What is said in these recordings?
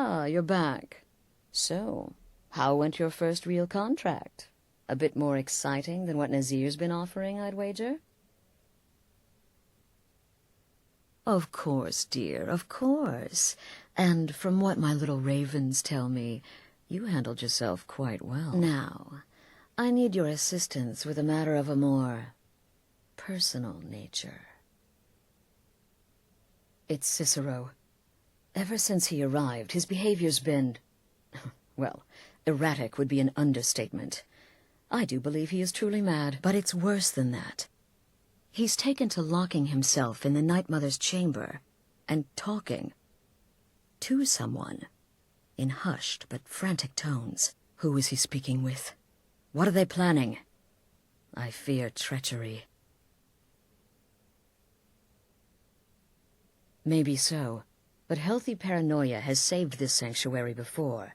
Ah, you're back. So, how went your first real contract? A bit more exciting than what Nazir's been offering, I'd wager? Of course, dear, of course. And from what my little ravens tell me, you handled yourself quite well. Now, I need your assistance with a matter of a more personal nature. It's Cicero. Ever since he arrived, his behavior's been, well, erratic would be an understatement. I do believe he is truly mad, but it's worse than that. He's taken to locking himself in the Night Mother's chamber and talking to someone in hushed but frantic tones. Who is he speaking with? What are they planning? I fear treachery. Maybe so, but healthy paranoia has saved this sanctuary before,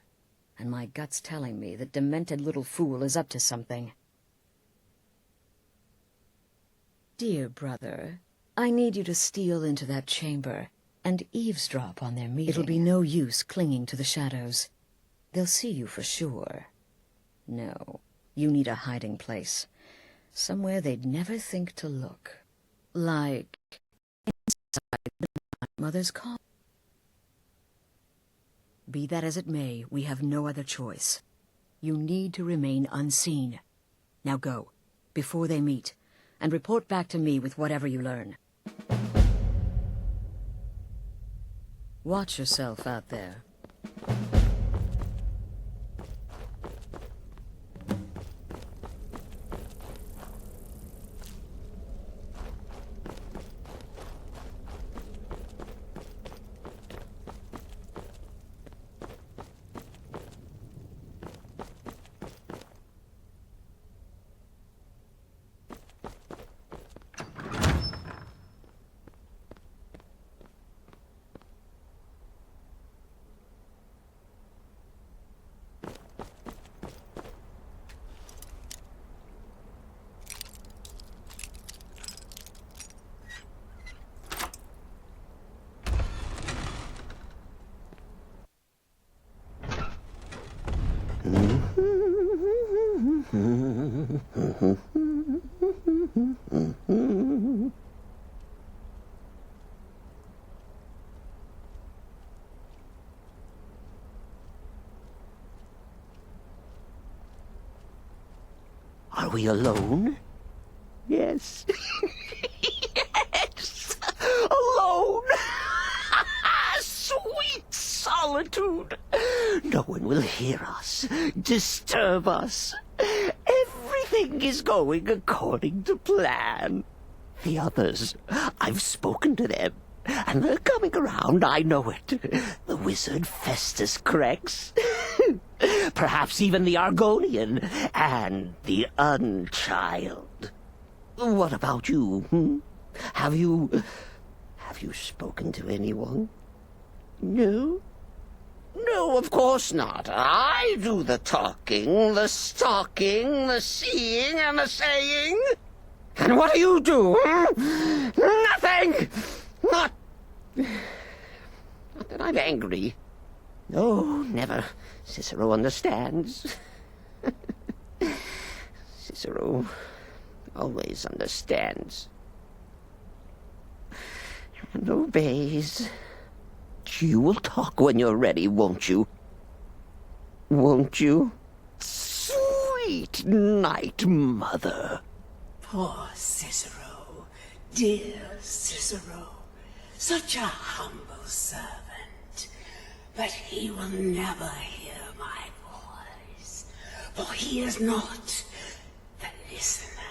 and my gut's telling me that demented little fool is up to something. Dear brother, I need you to steal into that chamber and eavesdrop on their meeting. It'll be no use clinging to the shadows. They'll see you for sure. No, you need a hiding place. Somewhere they'd never think to look. Like inside the Mother's call. Be that as it may, we have no other choice. You need to remain unseen. Now go, before they meet, and report back to me with whatever you learn. Watch yourself out there. Are we alone? Yes. Yes! Alone! Sweet solitude! No one will hear us, disturb us. Everything is going according to plan. The others, I've spoken to them, and they're coming around, I know it. The wizard Festus Crex. Perhaps even the Argonian and the Unchild. What about you? Have you spoken to anyone? No? No, of course not. I do the talking, the stalking, the seeing, and the saying. And what do you do? Nothing! Not that I'm angry. No, never. Cicero understands. Cicero always understands. And obeys. You will talk when you're ready, won't you? Won't you? Sweet Night Mother. Poor Cicero, dear Cicero, such a humble servant. But he will never hear my voice, for he is not the listener.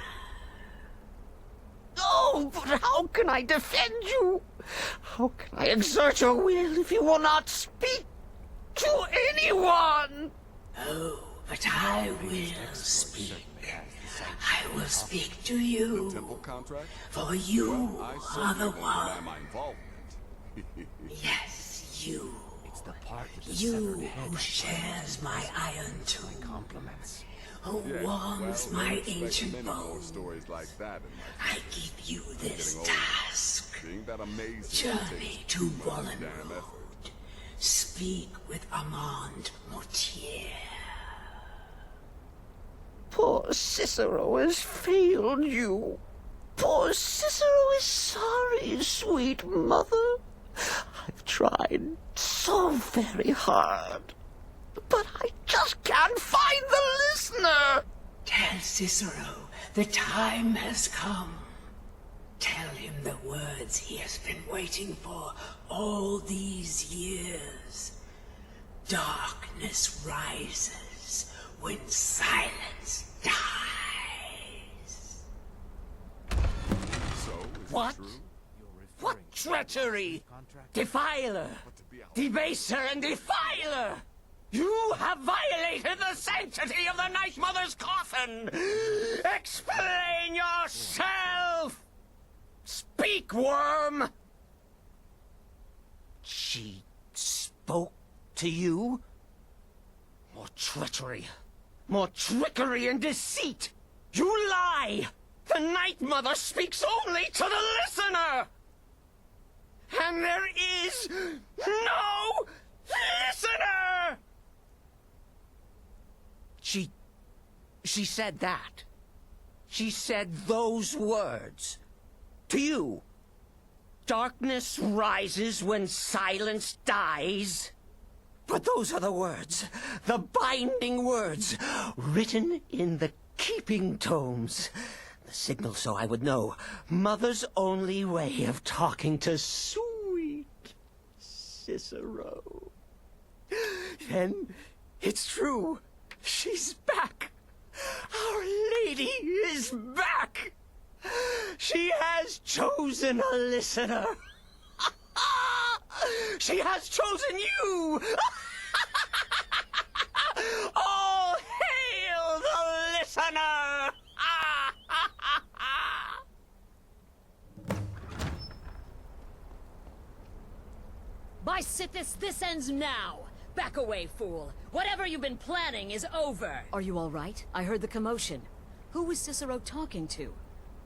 Oh, but how can I defend you? How can I exert your will if you will not speak to anyone? Oh, but I will speak. I will speak to you, for you are the one. Yes, you. You who shares my iron tomb, who warms my ancient bones. I give you this task. Journey to Wallen Road. Speak with Armand Mortier. Poor Cicero has failed you. Poor Cicero is sorry, sweet mother. I've tried so very hard, but I just can't find the listener. Tell Cicero the time has come. Tell him the words he has been waiting for all these years. Darkness rises when silence dies. What? What treachery! Defiler! Debaser and defiler! You have violated the sanctity of the Night Mother's coffin! Explain yourself! Speak, worm! She spoke to you? More treachery. More trickery and deceit! You lie! The Night Mother speaks only to the listener! And there is no listener! She said that. She said those words. To you. Darkness rises when silence dies. But those are the words, the binding words, written in the keeping tomes. The signal so I would know. Mother's only way of talking to sweet Cicero. Then it's true. She's back. Our Lady is back. She has chosen a listener. She has chosen you. All hail the listener. By Sithis, this ends now! Back away, fool! Whatever you've been planning is over! Are you all right? I heard the commotion. Who was Cicero talking to?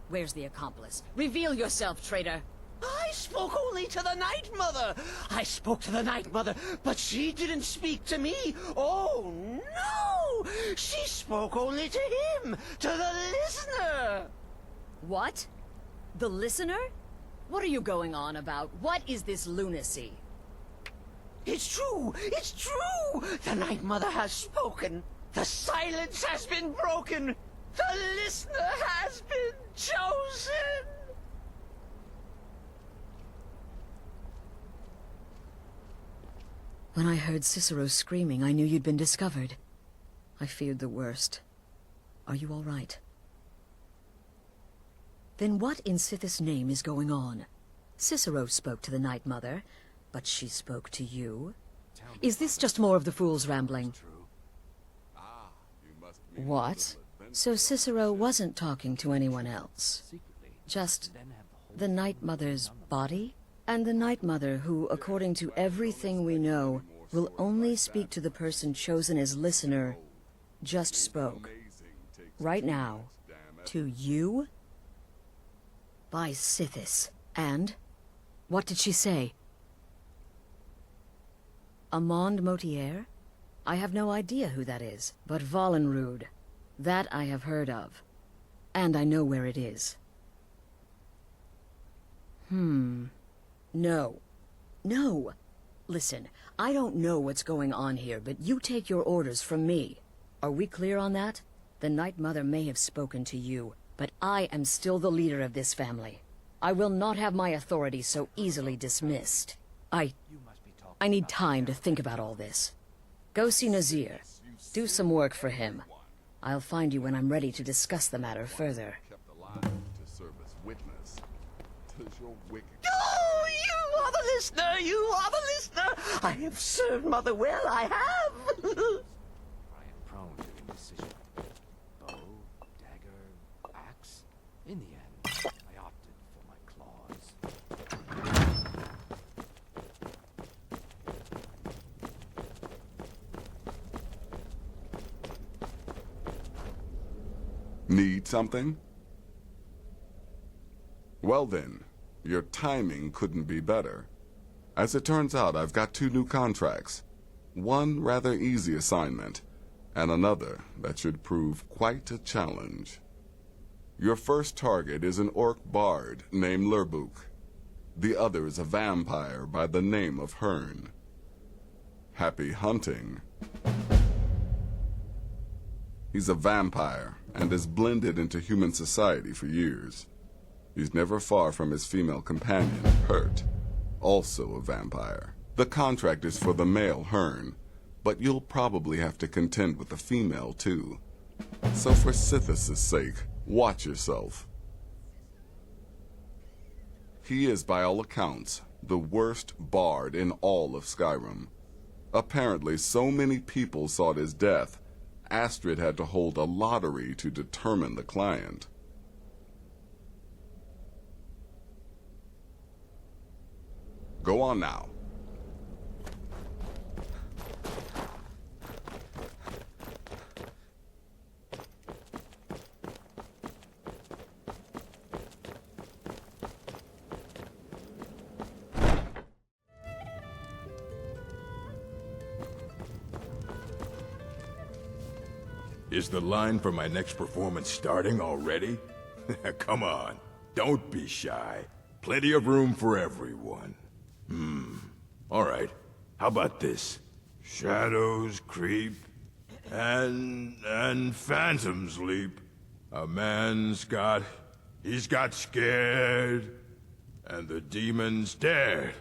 Where's the accomplice? Reveal yourself, traitor! I spoke only to the Night Mother. I spoke to the Night Mother, but she didn't speak to me. Oh, no! She spoke only to him, to the listener. What? The listener? What are you going on about? What is this lunacy? It's true! It's true! The Night Mother has spoken. The silence has been broken. The listener has been chosen. When I heard Cicero screaming, I knew you'd been discovered. I feared the worst. Are you all right? Then what in Sithis' name is going on? Cicero spoke to the Night Mother, but she spoke to you? Is this just more of the fool's rambling? What? So Cicero wasn't talking to anyone else? Just the Night Mother's body? And the Night Mother who, according to everything we know, will only speak to the person chosen as listener, just spoke. Right now. To you? By Sithis. And? What did she say? Armand Mortier? I have no idea who that is, but Wallenrud. That I have heard of. And I know where it is. No. No! Listen, I don't know what's going on here, but you take your orders from me. Are we clear on that? The Night Mother may have spoken to you, but I am still the leader of this family. I will not have my authority so easily dismissed. I need time to think about all this. Go see Nazir. Do some work for him. I'll find you when I'm ready to discuss the matter further. Oh, you are the listener! You are the listener! I have served Mother well, I have! I am prone to indecision. Bow, dagger, axe. In the end, I opted for my claws. Need something? Well then, your timing couldn't be better. As it turns out, I've got 2 new contracts. One rather easy assignment, and another that should prove quite a challenge. Your first target is an orc bard named Lurbuk. The other is a vampire by the name of Hearn. Happy hunting. He's a vampire and has blended into human society for years. He's never far from his female companion, Hurt, also a vampire. The contract is for the male Hearn, but you'll probably have to contend with the female too. So for Sithis' sake, watch yourself. He is, by all accounts, the worst bard in all of Skyrim. Apparently, so many people sought his death, Astrid had to hold a lottery to determine the client. Go on now. Is the line for my next performance starting already? Come on, don't be shy. Plenty of room for everyone. All right, how about this? Shadows creep, and phantoms leap. A man's he's got scared, and the demons dared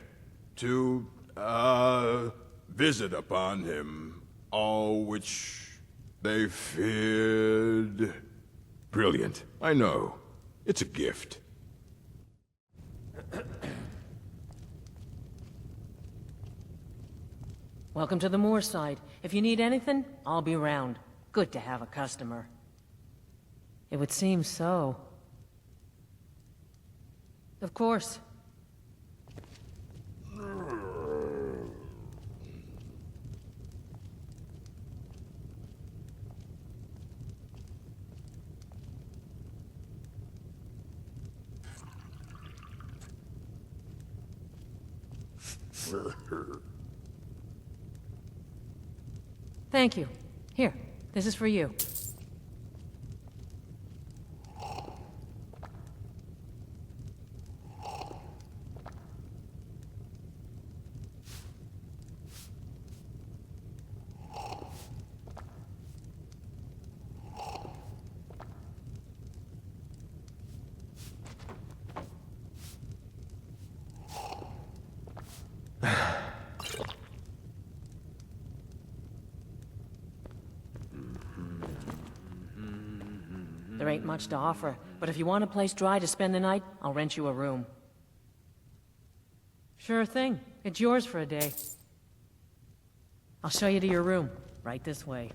to, visit upon him, all which they feared. Brilliant, I know. It's a gift. Welcome to the Moorside. If you need anything, I'll be around. Good to have a customer. It would seem so. Of course. Thank you. Here, this is for you. There ain't much to offer, but if you want a place dry to spend the night, I'll rent you a room. Sure thing. It's yours for a day. I'll show you to your room. Right this way.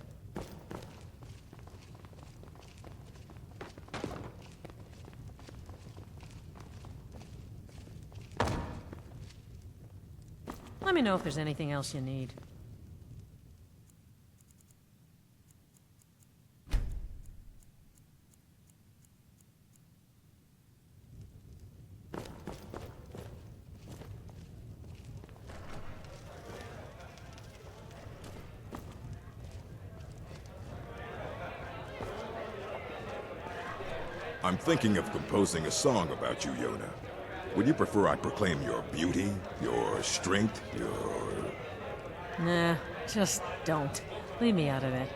Let me know if there's anything else you need. I'm thinking of composing a song about you, Yona. Would you prefer I proclaim your beauty, your strength, your... Nah, just don't. Leave me out of it.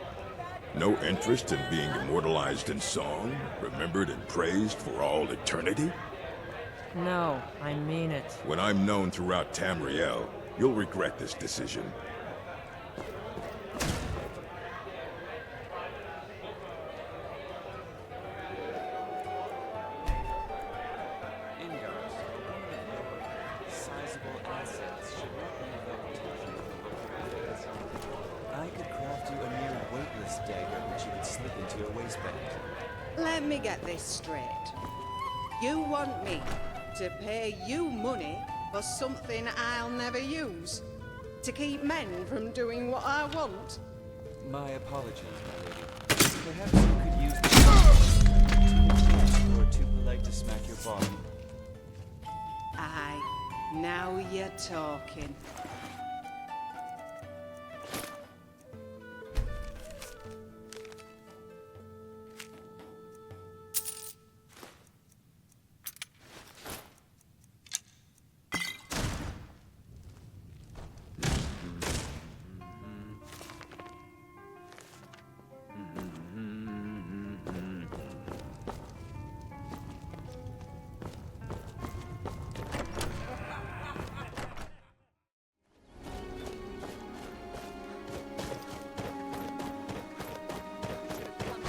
No interest in being immortalized in song, remembered and praised for all eternity? No, I mean it. When I'm known throughout Tamriel, you'll regret this decision. I could craft you a near weightless dagger which you could slip into your waistband. Let me get this straight. You want me to pay you money for something I'll never use? To keep men from doing what I want? My apologies, my lady. Perhaps you could use the... You're too polite to smack your bottom. Aye. Now you're talking.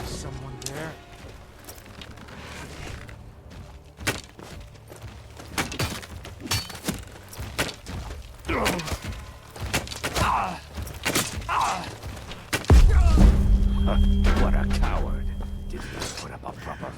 Someone there? What a coward. Didn't even put up a proper...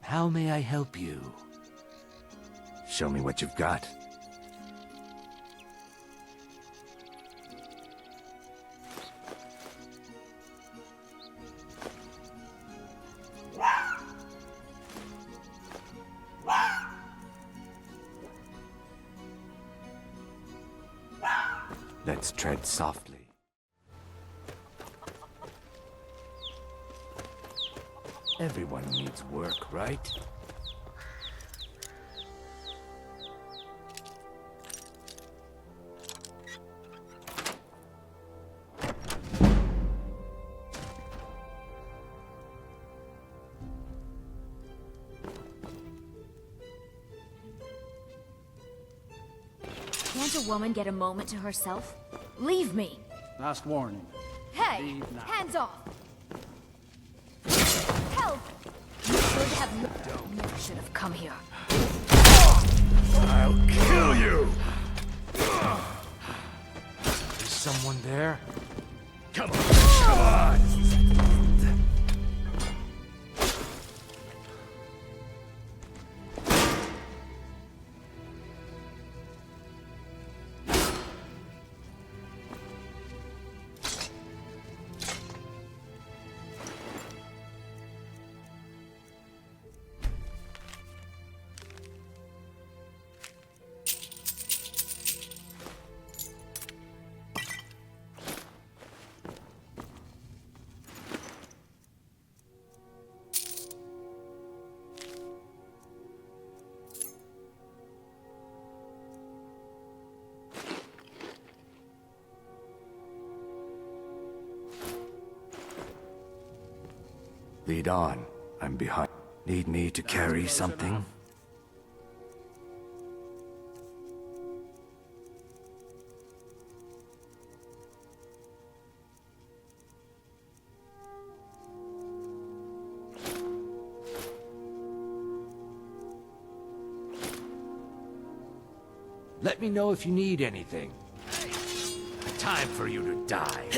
How may I help you? Show me what you've got. Let's tread softly. Everyone needs work, right? Can't a woman get a moment to herself? Leave me! Last warning. Hey! Leave now. Hands off! Help! You should have... Never should have come here. I'll kill you! Is someone there? Come on, come on! Lead on. I'm behind. Need me to carry something? Let me know if you need anything. Time for you to die.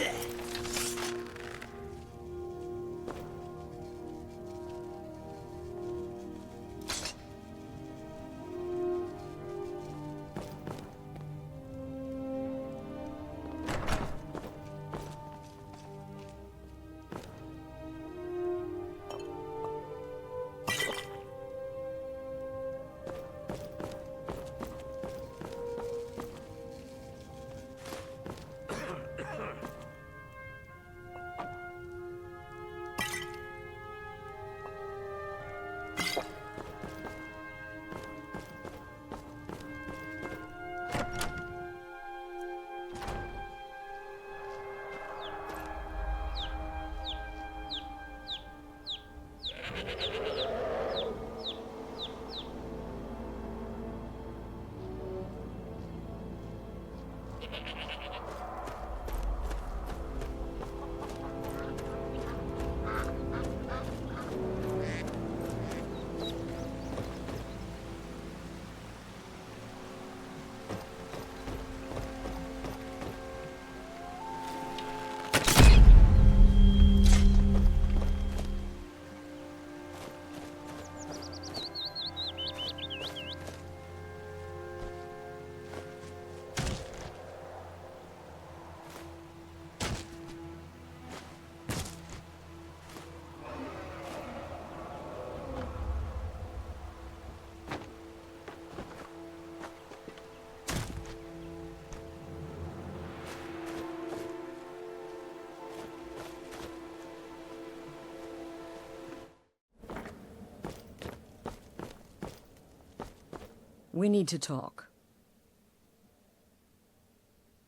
We need to talk.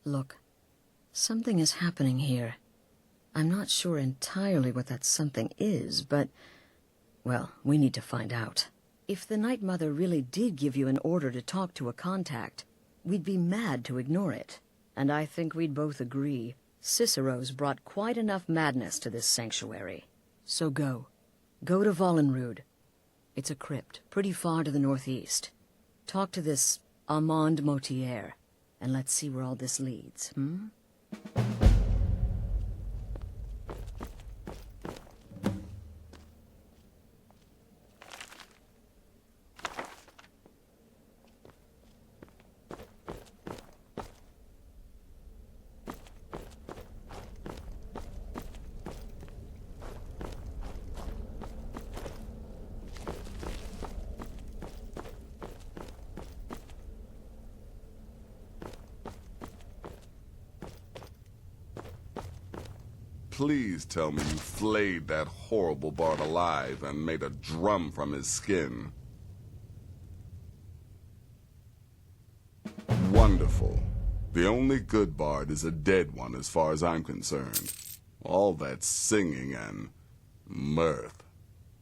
Look, something is happening here. I'm not sure entirely what that something is, but... well, we need to find out. If the Night Mother really did give you an order to talk to a contact, we'd be mad to ignore it. And I think we'd both agree Cicero's brought quite enough madness to this sanctuary. So go. Go to Vollenrud. It's a crypt, pretty far to the northeast. Talk to this Armand Motier, and let's see where all this leads, Please tell me you flayed that horrible bard alive and made a drum from his skin. Wonderful. The only good bard is a dead one as far as I'm concerned. All that singing and mirth.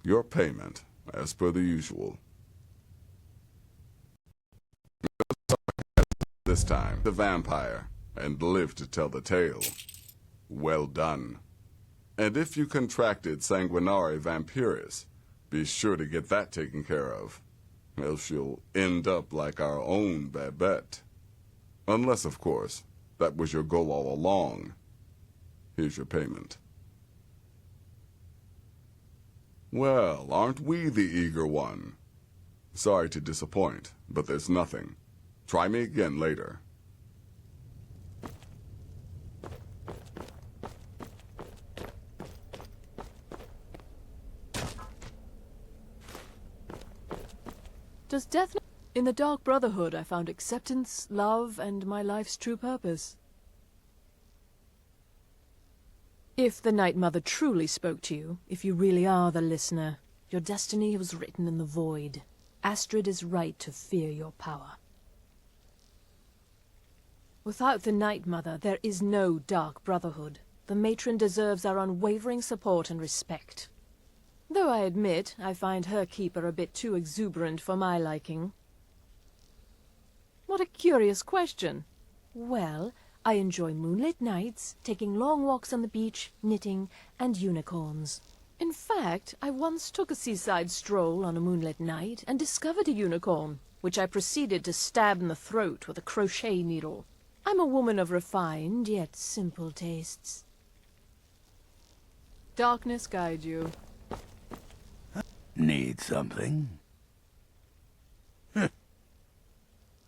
Your payment, as per the usual. This time, the vampire, and live to tell the tale. Well done. And if you contracted sanguinare vampiris, be sure to get that taken care of, else you'll end up like our own Babette. Unless, of course, that was your goal all along. Here's your payment. Well, aren't we the eager one? Sorry to disappoint, but there's nothing. Try me again later. Does death... In the Dark Brotherhood, I found acceptance, love, and my life's true purpose. If the Night Mother truly spoke to you, if you really are the listener, your destiny was written in the void. Astrid is right to fear your power. Without the Night Mother, there is no Dark Brotherhood. The matron deserves our unwavering support and respect. Though I admit, I find her keeper a bit too exuberant for my liking. What a curious question. Well, I enjoy moonlit nights, taking long walks on the beach, knitting, and unicorns. In fact, I once took a seaside stroll on a moonlit night and discovered a unicorn, which I proceeded to stab in the throat with a crochet needle. I'm a woman of refined, yet simple tastes. Darkness guide you. Need something?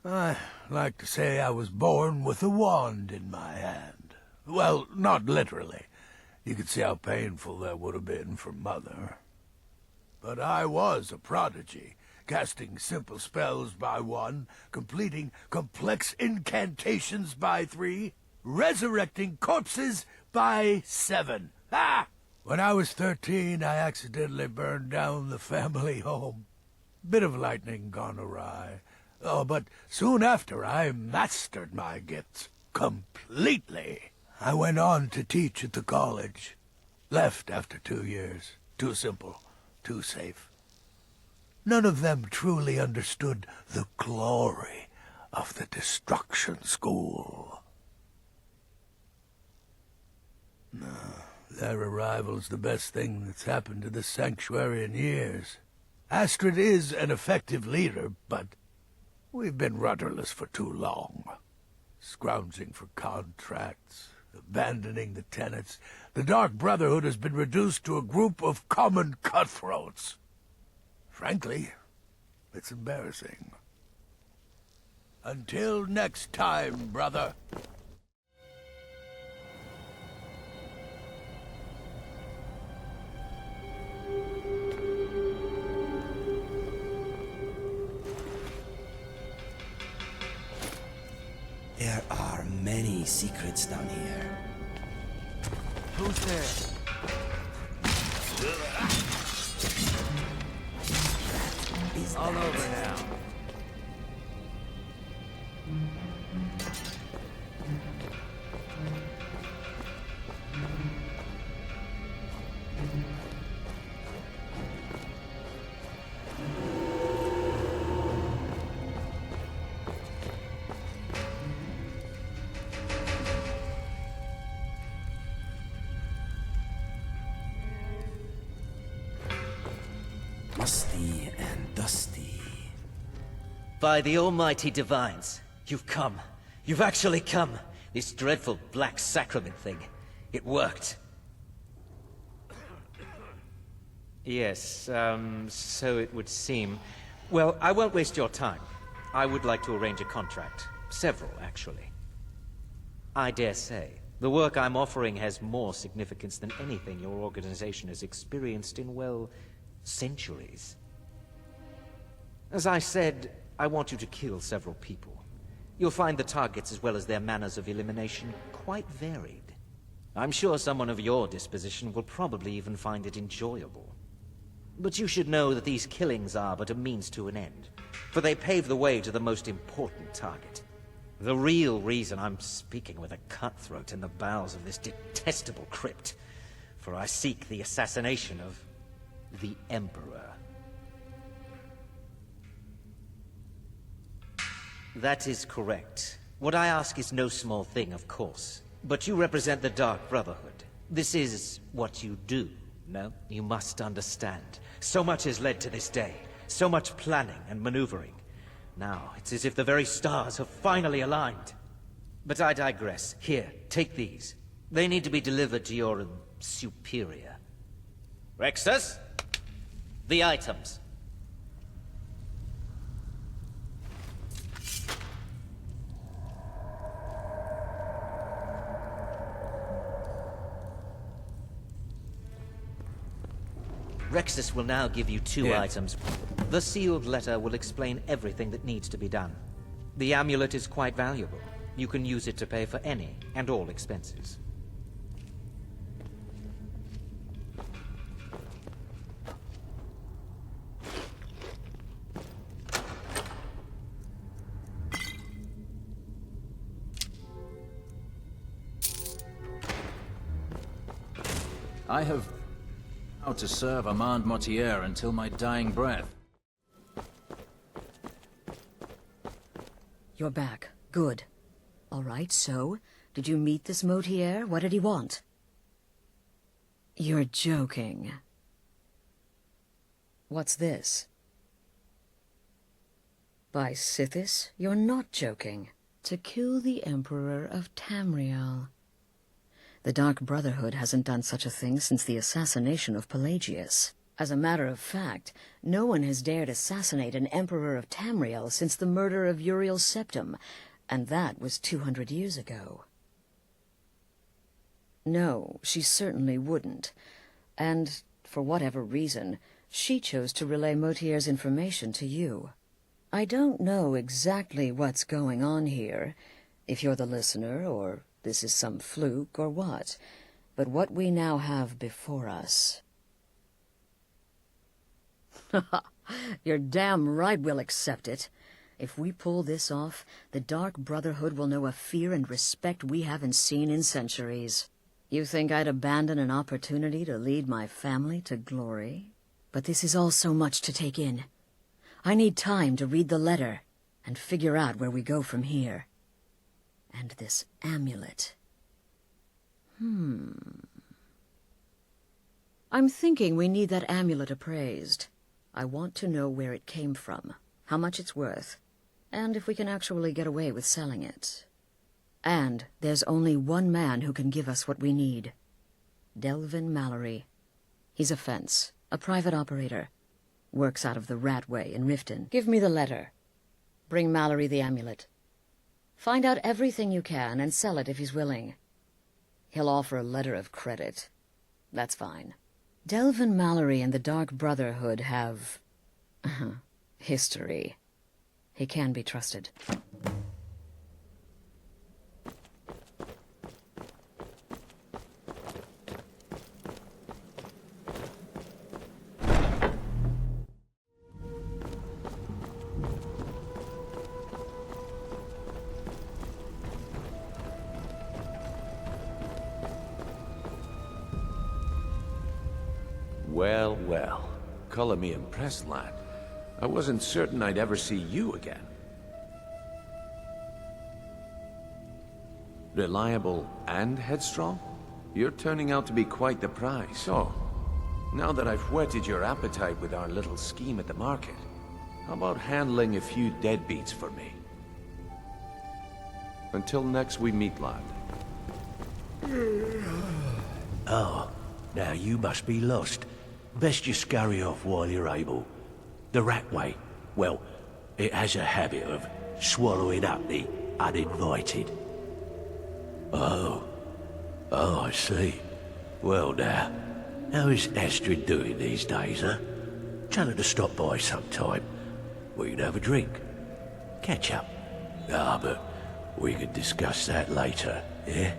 I like to say I was born with a wand in my hand. Well, not literally. You could see how painful that would have been for Mother. But I was a prodigy, casting simple spells by 1, completing complex incantations by 3, resurrecting corpses by 7. Ah! When I was 13, I accidentally burned down the family home. Bit of lightning gone awry. Oh, but soon after I mastered my gifts completely. I went on to teach at the college. Left after 2 years. Too simple, too safe. None of them truly understood the glory of the Destruction School. No. Their arrival's the best thing that's happened to the sanctuary in years. Astrid is an effective leader, but we've been rudderless for too long. Scrounging for contracts, abandoning the tenants. The Dark Brotherhood has been reduced to a group of common cutthroats. Frankly, it's embarrassing. Until next time, brother. There are many secrets down here. Who's there? All over now. By the almighty divines, you've come. You've actually come. This dreadful black sacrament thing. It worked. Yes, so it would seem. Well, I won't waste your time. I would like to arrange a contract. Several, actually. I dare say, the work I'm offering has more significance than anything your organization has experienced in, well, centuries. As I said, I want you to kill several people. You'll find the targets as well as their manners of elimination quite varied. I'm sure someone of your disposition will probably even find it enjoyable. But you should know that these killings are but a means to an end, for they pave the way to the most important target. The real reason I'm speaking with a cutthroat in the bowels of this detestable crypt, for I seek the assassination of the Emperor. That is correct. What I ask is no small thing, of course. But you represent the Dark Brotherhood. This is what you do, no? You must understand. So much has led to this day. So much planning and maneuvering. Now, it's as if the very stars have finally aligned. But I digress. Here, take these. They need to be delivered to your superior. Rexus? The items. Rexus will now give you two items. The sealed letter will explain everything that needs to be done. The amulet is quite valuable. You can use it to pay for any and all expenses. I have vowed to serve Armand Mortier until my dying breath. You're back. Good. All right, so, did you meet this Mortier? What did he want? You're joking. What's this? By Sithis, you're not joking. To kill the Emperor of Tamriel. The Dark Brotherhood hasn't done such a thing since the assassination of Pelagius. As a matter of fact, no one has dared assassinate an Emperor of Tamriel since the murder of Uriel Septim, and that was 200 years ago. No, she certainly wouldn't. And, for whatever reason, she chose to relay Mortier's information to you. I don't know exactly what's going on here, if you're the listener, or this is some fluke, or what. But what we now have before us... You're damn right we'll accept it. If we pull this off, the Dark Brotherhood will know a fear and respect we haven't seen in centuries. You think I'd abandon an opportunity to lead my family to glory? But this is all so much to take in. I need time to read the letter and figure out where we go from here. And this amulet. I'm thinking we need that amulet appraised. I want to know where it came from, how much it's worth, and if we can actually get away with selling it. And there's only one man who can give us what we need. Delvin Mallory. He's a fence, a private operator. Works out of the Ratway in Riften. Give me the letter. Bring Mallory the amulet. Find out everything you can and sell it if he's willing. He'll offer a letter of credit. That's fine. Delvin Mallory and the Dark Brotherhood have... history. He can be trusted. Well, well. Color me impressed, lad. I wasn't certain I'd ever see you again. Reliable and headstrong? You're turning out to be quite the prize. So, now that I've whetted your appetite with our little scheme at the market, How about handling a few deadbeats for me? Until next we meet, lad. Oh, now you must be lost. Best you scurry off while you're able. The rat way, well, it has a habit of swallowing up the uninvited. Oh, I see. Well now, how is Astrid doing these days, huh? Tell her to stop by sometime. We can have a drink. Catch up. Ah, but we can discuss that later, yeah?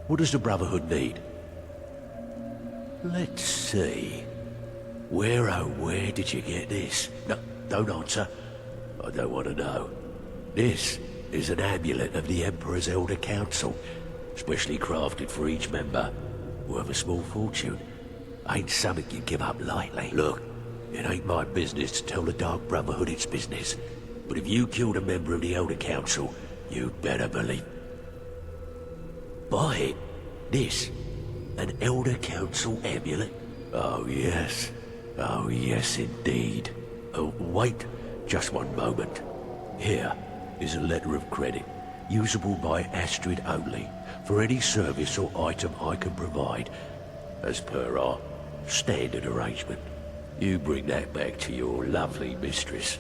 What does the Brotherhood need? Let's see. Where did you get this? No, don't answer. I don't want to know. This is an amulet of the Emperor's Elder Council, specially crafted for each member, worth a small fortune. Ain't something you give up lightly. Look, it ain't my business to tell the Dark Brotherhood its business, but if you killed a member of the Elder Council, you'd better believe. Buy it. This, an Elder Council amulet? Oh yes. Oh yes indeed. Oh, wait just one moment. Here is a letter of credit, usable by Astrid only, for any service or item I can provide, as per our standard arrangement. You bring that back to your lovely mistress,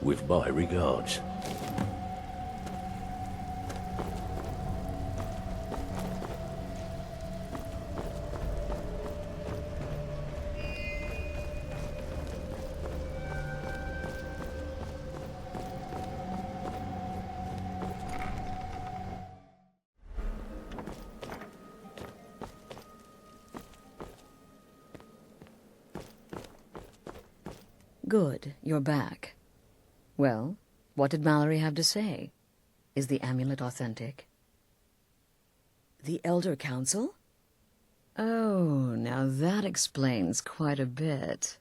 with my regards. Good, you're back. Well, what did Mallory have to say? Is the amulet authentic? The Elder Council? Oh, now that explains quite a bit.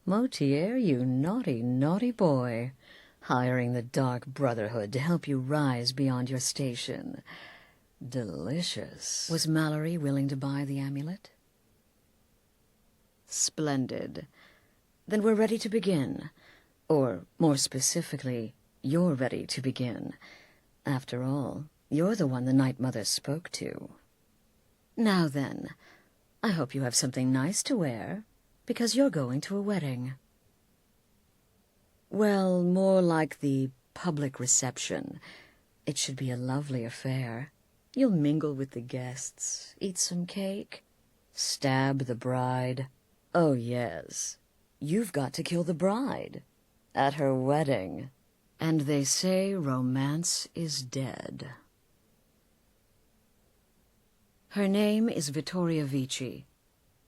Motier, you naughty, naughty boy. Hiring the Dark Brotherhood to help you rise beyond your station. Delicious. Was Mallory willing to buy the amulet? Splendid. Then we're ready to begin. Or, more specifically, you're ready to begin. After all, you're the one the Night Mother spoke to. Now then, I hope you have something nice to wear, because you're going to a wedding. Well, more like the public reception. It should be a lovely affair. You'll mingle with the guests, eat some cake, stab the bride. Oh, yes. You've got to kill the bride at her wedding. And they say romance is dead. Her name is Vittoria Vici.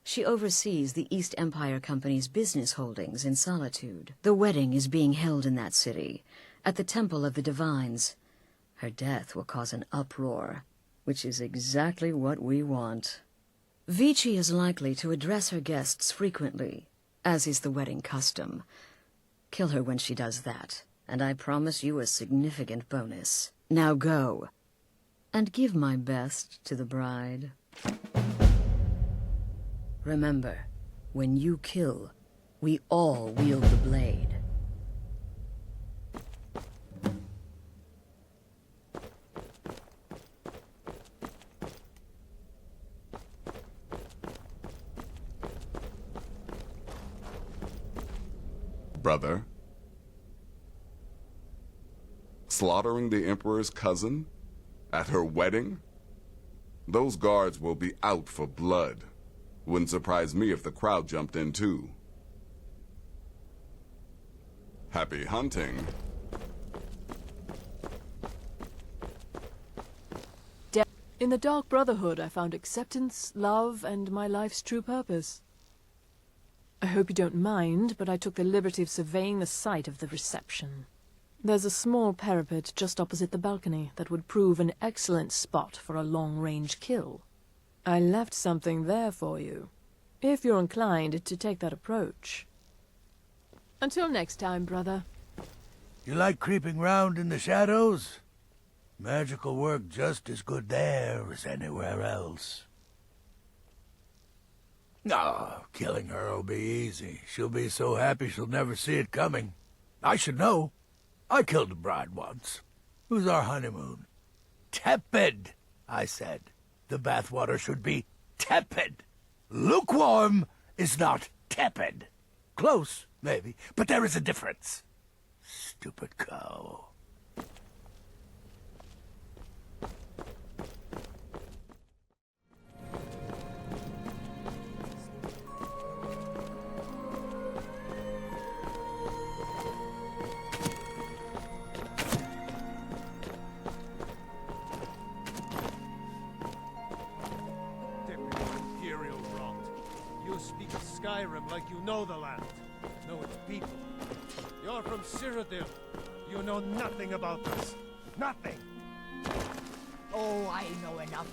She oversees the East Empire Company's business holdings in Solitude. The wedding is being held in that city, at the Temple of the Divines. Her death will cause an uproar, which is exactly what we want. Vici is likely to address her guests frequently, as is the wedding custom. Kill her when she does that, and I promise you a significant bonus. Now go, and give my best to the bride. Remember, when you kill, we all wield the blade. Brother? Slaughtering the Emperor's cousin? At her wedding? Those guards will be out for blood. Wouldn't surprise me if the crowd jumped in too. Happy hunting. In the Dark Brotherhood, I found acceptance, love, and my life's true purpose. I hope you don't mind, but I took the liberty of surveying the site of the reception. There's a small parapet just opposite the balcony that would prove an excellent spot for a long-range kill. I left something there for you, if you're inclined to take that approach. Until next time, brother. You like creeping round in the shadows? Magical work just as good there as anywhere else. No, killing her'll be easy. She'll be so happy she'll never see it coming. I should know. I killed a bride once. It was our honeymoon. Tepid, I said. The bathwater should be tepid. Lukewarm is not tepid. Close, maybe, but there is a difference. Stupid cow. Imperial rot. You speak Skyrim like you know the land. Know its people. You're from Cyrodiil. You know nothing about this. Nothing! Oh, I know enough.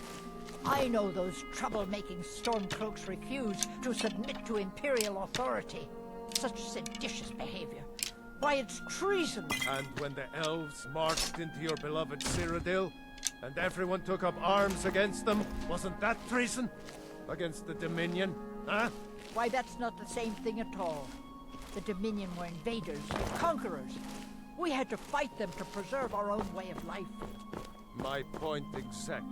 I know those trouble-making Stormcloaks refuse to submit to Imperial authority. Such seditious behavior. Why, it's treason! And when the elves marched into your beloved Cyrodiil, and everyone took up arms against them, wasn't that treason? Against the Dominion, huh? Why, that's not the same thing at all. The Dominion were invaders, conquerors. We had to fight them to preserve our own way of life. My point exactly.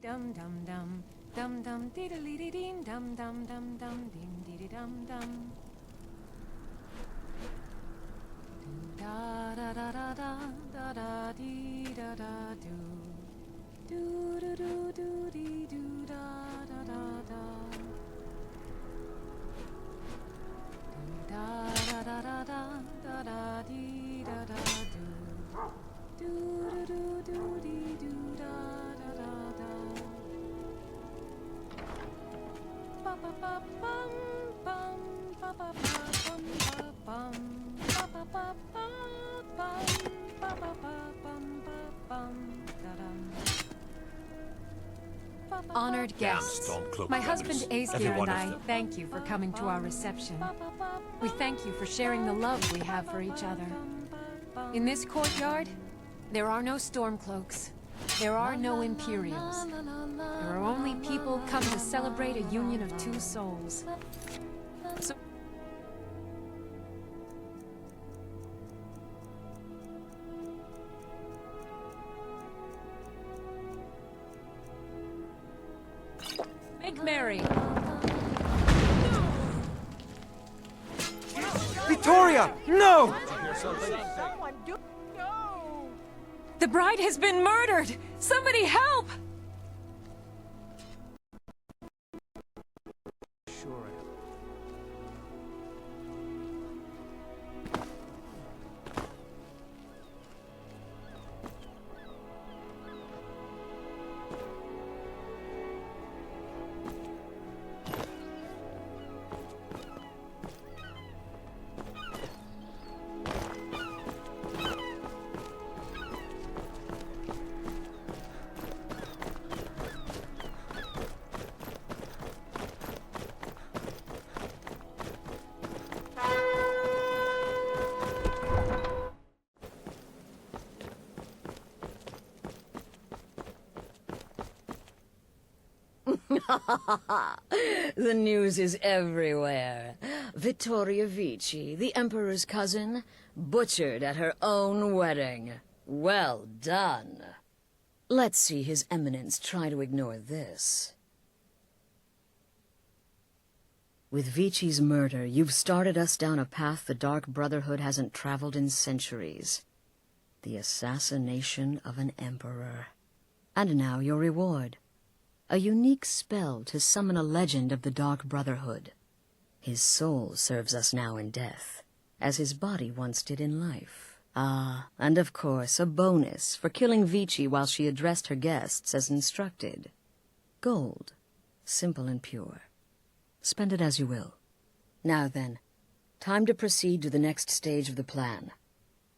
Dum dum dum dum dum diddly dee dum dum dum dum dim dee dum dum. Da da da da da da da dee da da do. Do do do do dee do da da da da. Da da da da da da da dee da da do. Do do do do dee do da da da da. Ba ba ba bum bum ba ba ba bum ba bum ba ba ba ba bum ba ba ba bum ba bum da dum. Honored guests, my husband Aesir and I thank you for coming to our reception. We thank you for sharing the love we have for each other. In this courtyard, there are no Stormcloaks. There are no Imperials. There are only people come to celebrate a union of two souls. So make merry. Victoria, no! Someone do... No! The bride has been murdered! Somebody help! Sure. The news is everywhere. Vittoria Vici, the Emperor's cousin, butchered at her own wedding. Well done. Let's see His Eminence try to ignore this. With Vici's murder, you've started us down a path the Dark Brotherhood hasn't traveled in centuries. The assassination of an emperor. And now your reward. A unique spell to summon a legend of the Dark Brotherhood. His soul serves us now in death, as his body once did in life. Ah, and of course, a bonus for killing Vici while she addressed her guests as instructed. Gold, simple and pure. Spend it as you will. Now then, time to proceed to the next stage of the plan.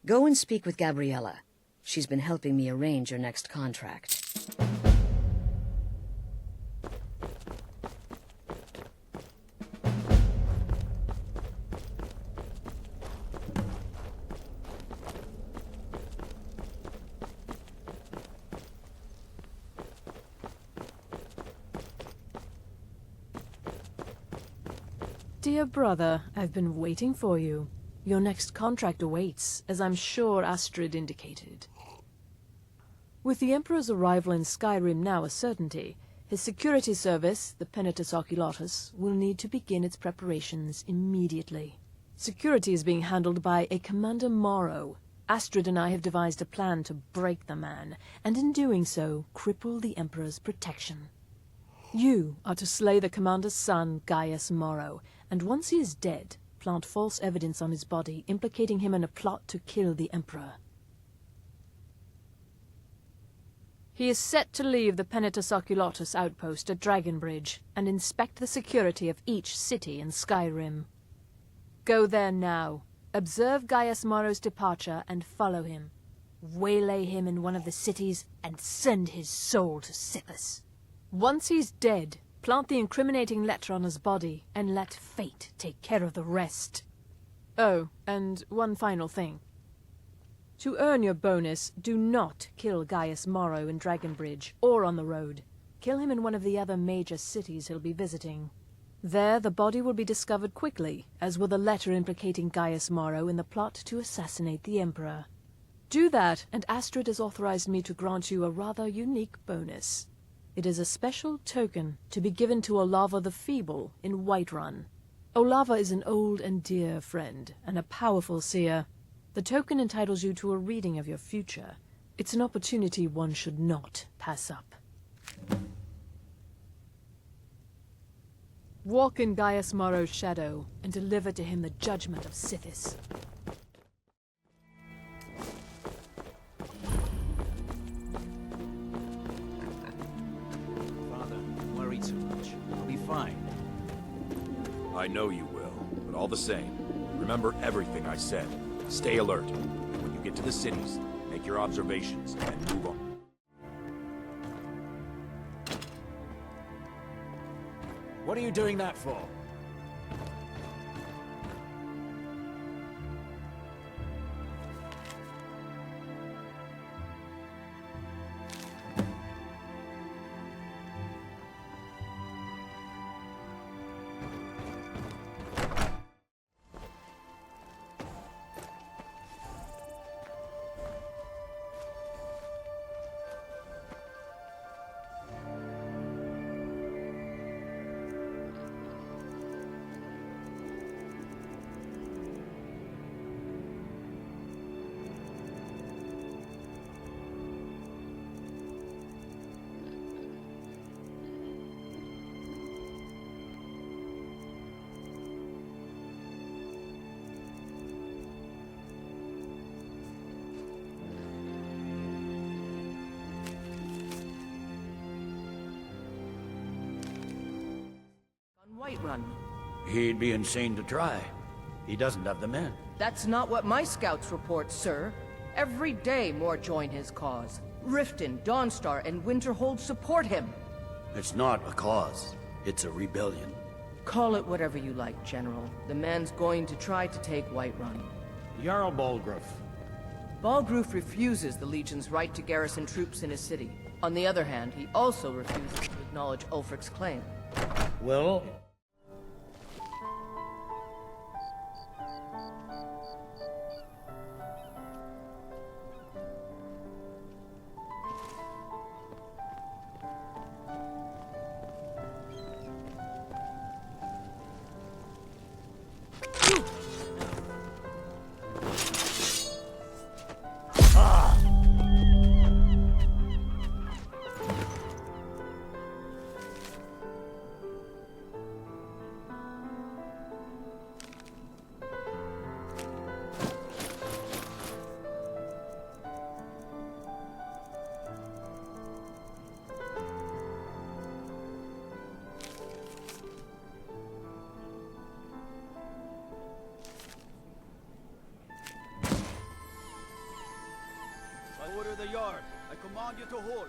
Go and speak with Gabriella. She's been helping me arrange your next contract. Dear brother, I've been waiting for you. Your next contract awaits, as I'm sure Astrid indicated. With the Emperor's arrival in Skyrim now a certainty, his security service, the Penitus Oculatus, will need to begin its preparations immediately. Security is being handled by a Commander Morrow. Astrid and I have devised a plan to break the man, and in doing so, cripple the Emperor's protection. You are to slay the Commander's son, Gaius Morrow, and once he is dead, plant false evidence on his body, implicating him in a plot to kill the Emperor. He is set to leave the Penitus Oculatus outpost at Dragonbridge and inspect the security of each city in Skyrim. Go there now, observe Gaius Morrow's departure and follow him. Waylay him in one of the cities and send his soul to Sithis. Once he's dead, plant the incriminating letter on his body and let fate take care of the rest. Oh, and one final thing. To earn your bonus, do not kill Gaius Morrow in Dragonbridge or on the road. Kill him in one of the other major cities he'll be visiting. There, the body will be discovered quickly, as will the letter implicating Gaius Morrow in the plot to assassinate the Emperor. Do that, and Astrid has authorized me to grant you a rather unique bonus. It is a special token to be given to Olava the Feeble in Whiterun. Olava is an old and dear friend, and a powerful seer. The token entitles you to a reading of your future. It's an opportunity one should not pass up. Walk in Gaius Morrow's shadow, and deliver to him the judgment of Sithis. Father, don't worry too much. I'll be fine. I know you will, but all the same, remember everything I said. Stay alert. When you get to the cities, make your observations and move on. What are you doing that for? Whiterun. He'd be insane to try. He doesn't have the men. That's not what my scouts report, sir. Every day more join his cause. Riften, Dawnstar, and Winterhold support him. It's not a cause. It's a rebellion. Call it whatever you like, General. The man's going to try to take Whiterun. Jarl Balgruuf. Balgruuf refuses the Legion's right to garrison troops in his city. On the other hand, he also refuses to acknowledge Ulfric's claim. Well... Order the yard. I command you to hold.